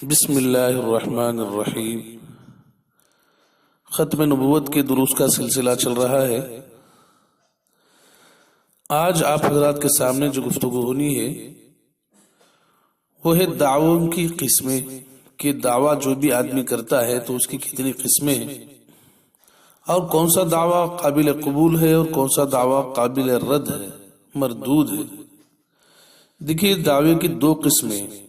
بسم اللہ الرحمن الرحیم۔ ختم نبوت کے دروس کا سلسلہ چل رہا ہے۔ آج آپ حضرات کے سامنے جو گفتگو ہونی ہے وہ ہے دعووں کی قسمیں، کہ دعویٰ جو بھی آدمی کرتا ہے تو اس کی کتنی قسمیں ہیں، اور کون سا دعویٰ قابل قبول ہے اور کون سا دعویٰ قابل رد ہے، مردود ہے۔ دیکھیے، دعوے کی دو قسمیں ہیں۔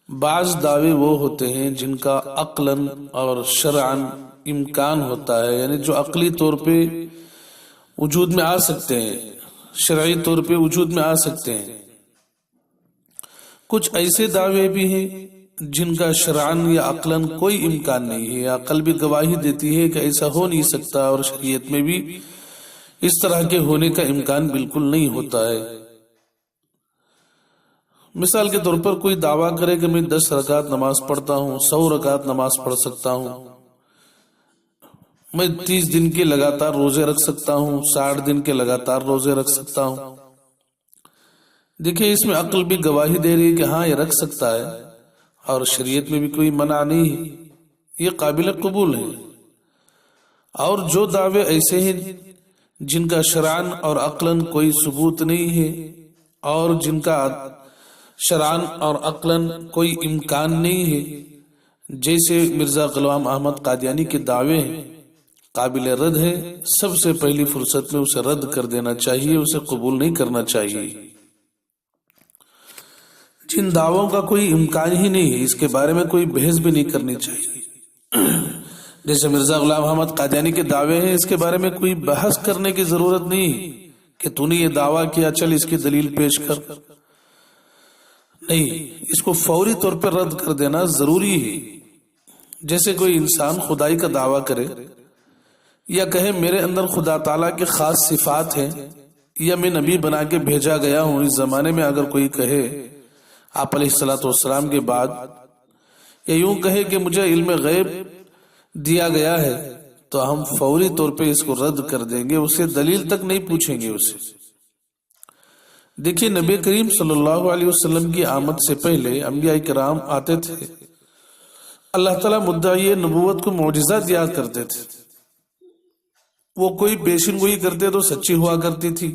بعض دعوے وہ ہوتے ہیں جن کا عقلاً اور شرعاً امکان ہوتا ہے، یعنی جو عقلی طور پہ وجود میں آ سکتے ہیں، شرعی طور پہ وجود میں آ سکتے ہیں۔ کچھ ایسے دعوے بھی ہیں جن کا شرعاً یا عقلاً کوئی امکان نہیں ہے، عقل بھی گواہی دیتی ہے کہ ایسا ہو نہیں سکتا، اور شریعت میں بھی اس طرح کے ہونے کا امکان بالکل نہیں ہوتا ہے۔ مثال کے طور پر کوئی دعویٰ کرے کہ میں 10 رکعت نماز پڑھتا ہوں، 100 رکعت نماز پڑھ سکتا ہوں، میں 30 دن کے لگاتار روزے رکھ سکتا ہوں، 60 دن کے لگاتار روزے رکھ سکتا ہوں۔ دیکھیں، اس میں عقل بھی گواہی دے رہی ہے کہ ہاں یہ رکھ سکتا ہے، اور شریعت میں بھی کوئی منع نہیں ہے، یہ قابل قبول ہے۔ اور جو دعوے ایسے ہیں جن کا شرعاً اور عقلاً کوئی ثبوت نہیں ہے، اور جن کا شرعاً اور عقلاً کوئی امکان نہیں ہے، جیسے مرزا غلام احمد قادیانی کے دعوے ہیں، قابل رد ہے۔ سب سے پہلی فرصت میں اسے رد کر دینا چاہیے، اسے قبول نہیں کرنا چاہیے۔ جن دعووں کا کوئی امکان ہی نہیں ہے، اس کے بارے میں کوئی بحث بھی نہیں کرنی چاہیے۔ جیسے مرزا غلام احمد قادیانی کے دعوے ہیں، اس کے بارے میں کوئی بحث کرنے کی ضرورت نہیں کہ تو نے یہ دعویٰ کیا، چل اس کی دلیل پیش کر۔ نہیں، اس کو فوری طور پر رد کر دینا ضروری ہے۔ جیسے کوئی انسان خدائی کا دعویٰ کرے یا کہے میرے اندر خدا تعالیٰ کے خاص صفات ہیں، یا میں نبی بنا کے بھیجا گیا ہوں۔ اس زمانے میں اگر کوئی کہے آپ علیہ الصلوۃ والسلام کے بعد، یا یوں کہے کہ مجھے علم غیب دیا گیا ہے، تو ہم فوری طور پہ اس کو رد کر دیں گے، اسے دلیل تک نہیں پوچھیں گے اسے۔ دیکھیے، نبی کریم صلی اللہ علیہ وسلم کی آمد سے پہلے انبیاء کرام آتے تھے، اللہ تعالیٰ مدعی نبوت کو معجزہ دیا کرتے تھے، وہ کوئی پیشن گوئی کرتے تو سچی ہوا کرتی تھی۔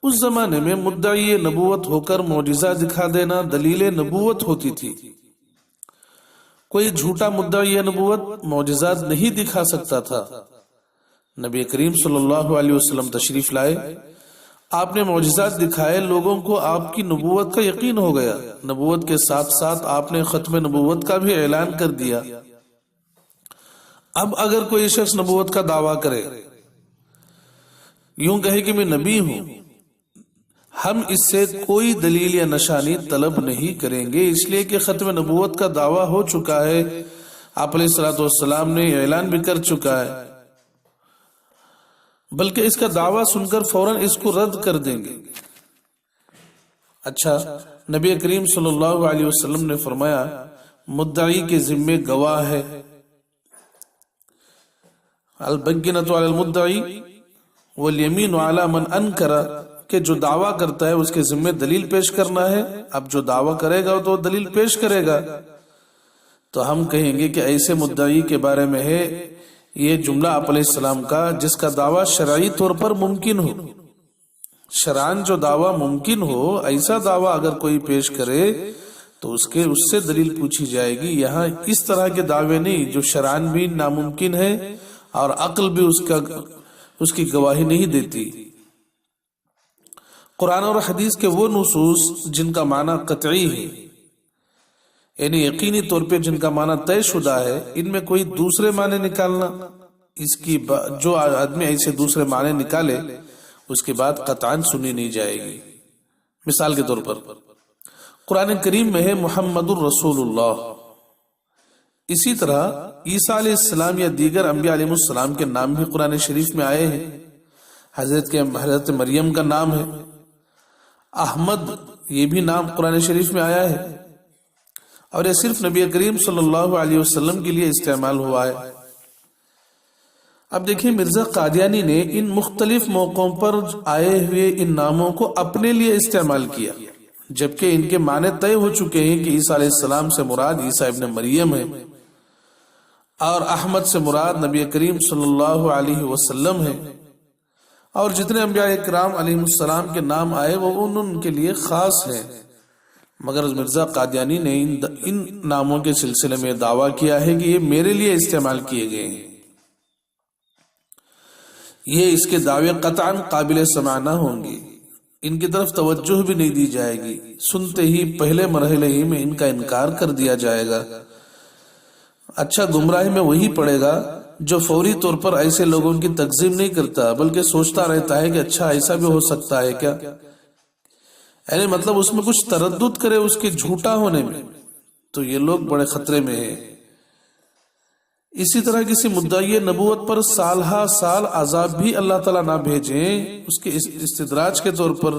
اس زمانے میں مدعی نبوت ہو کر معجزہ دکھا دینا دلیل نبوت ہوتی تھی۔ کوئی جھوٹا مدعی نبوت معجزات نہیں دکھا سکتا تھا۔ نبی کریم صلی اللہ علیہ وسلم تشریف لائے، آپ نے معجزات دکھائے، لوگوں کو آپ کی نبوت کا یقین ہو گیا۔ نبوت کے ساتھ ساتھ آپ نے ختم نبوت کا بھی اعلان کر دیا۔ اب اگر کوئی شخص نبوت کا دعویٰ کرے، یوں کہے کہ میں نبی ہوں، ہم اس سے کوئی دلیل یا نشانی طلب نہیں کریں گے، اس لیے کہ ختم نبوت کا دعویٰ ہو چکا ہے، آپ علیہ الصلوۃ والسلام نے اعلان بھی کر چکا ہے، بلکہ اس کا دعویٰ سن کر فوراً اس کو رد کر دیں گے۔ اچھا، نبی کریم صلی اللہ علیہ وسلم نے فرمایا مدعی کے ذمے گواہ ہے، البینۃ علی المدعی والیمین علی من انکر، کہ جو دعویٰ کرتا ہے اس کے ذمے دلیل پیش کرنا ہے۔ اب جو دعویٰ کرے گا تو دلیل پیش کرے گا، تو ہم کہیں گے کہ ایسے مدعی کے بارے میں ہے یہ جملہ آپ علیہ السلام کا، جس کا دعویٰ شرعی طور پر ممکن ہو، شرعاً جو دعویٰ ممکن ہو، ایسا دعویٰ اگر کوئی پیش کرے تو اس سے دلیل پوچھی جائے گی۔ یہاں اس طرح کے دعوے نہیں جو شرعاً بھی ناممکن ہے اور عقل بھی اس کی گواہی نہیں دیتی۔ قرآن اور حدیث کے وہ نصوص جن کا معنی قطعی ہے، یعنی یقینی طور پہ جن کا معنی طے شدہ ہے، ان میں کوئی دوسرے معنی نکالنا، اس کی جو آدمی ایسے دوسرے معنی نکالے اس کے بعد قطعاً سنی نہیں جائے گی۔ مثال کے طور پر قرآن کریم میں ہے محمد الرسول اللہ، اسی طرح عیسیٰ علیہ السلام یا دیگر انبیاء علیہ السلام کے نام بھی قرآن شریف میں آئے ہیں۔ حضرت مریم کا نام ہے، احمد یہ بھی نام قرآن شریف میں آیا ہے، اور یہ صرف نبی کریم صلی اللہ علیہ وسلم کے لیے استعمال ہوا ہے۔ اب دیکھیں، مرزا قادیانی نے ان مختلف موقعوں پر آئے ہوئے ان ناموں کو اپنے لیے استعمال کیا، جبکہ ان کے معنی طے ہو چکے ہیں کہ عیسیٰ علیہ السلام سے مراد عیسیٰ ابن مریم ہے اور احمد سے مراد نبی کریم صلی اللہ علیہ وسلم ہے، اور جتنے انبیاء کرام علیہ السلام کے نام آئے وہ ان کے لیے خاص ہیں، مگر مرزا قادیانی نے ان ناموں کے سلسلے میں دعویٰ کیا ہے کہ یہ میرے لیے استعمال کیے گئے ہیں۔ یہ اس کے دعوے قطعاً قابل سماع نہ ہوں گے، ان کی طرف توجہ بھی نہیں دی جائے گی، سنتے ہی پہلے مرحلے ہی میں ان کا انکار کر دیا جائے گا۔ اچھا گمراہی میں وہی پڑے گا جو فوری طور پر ایسے لوگوں کی تکذیب نہیں کرتا بلکہ سوچتا رہتا ہے کہ اچھا ایسا بھی ہو سکتا ہے کیا، یعنی مطلب اس میں کچھ تردد کرے اس کے جھوٹا ہونے میں، تو یہ لوگ بڑے خطرے میں ہیں۔ اسی طرح کسی مدعی نبوت پر سالہ سال عذاب بھی اللہ تعالیٰ نہ بھیجیں، اس کے استدراج کے طور پر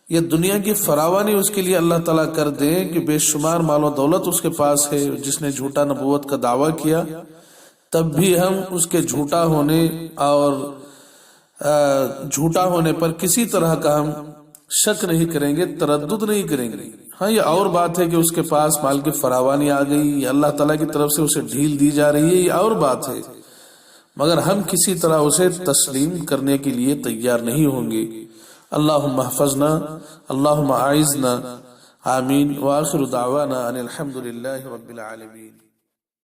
یا دنیا کی فراوانی اس کے لیے اللہ تعالیٰ کر دیں کہ بے شمار مال و دولت اس کے پاس ہے جس نے جھوٹا نبوت کا دعویٰ کیا، تب بھی ہم اس کے جھوٹا ہونے اور جھوٹا ہونے پر کسی طرح کا ہم شک نہیں کریں گے، تردد نہیں کریں گے۔ ہاں یہ اور بات ہے کہ اس کے پاس مال کی فراوانی آ گئی یا اللہ تعالیٰ کی طرف سے اسے ڈھیل دی جا رہی ہے، یہ اور بات ہے، مگر ہم کسی طرح اسے تسلیم کرنے کے لیے تیار نہیں ہوں گے۔ اللہم احفظنا، اللہم اعزنا، آمین، وآخر دعوانا ان الحمد للہ رب العالمین۔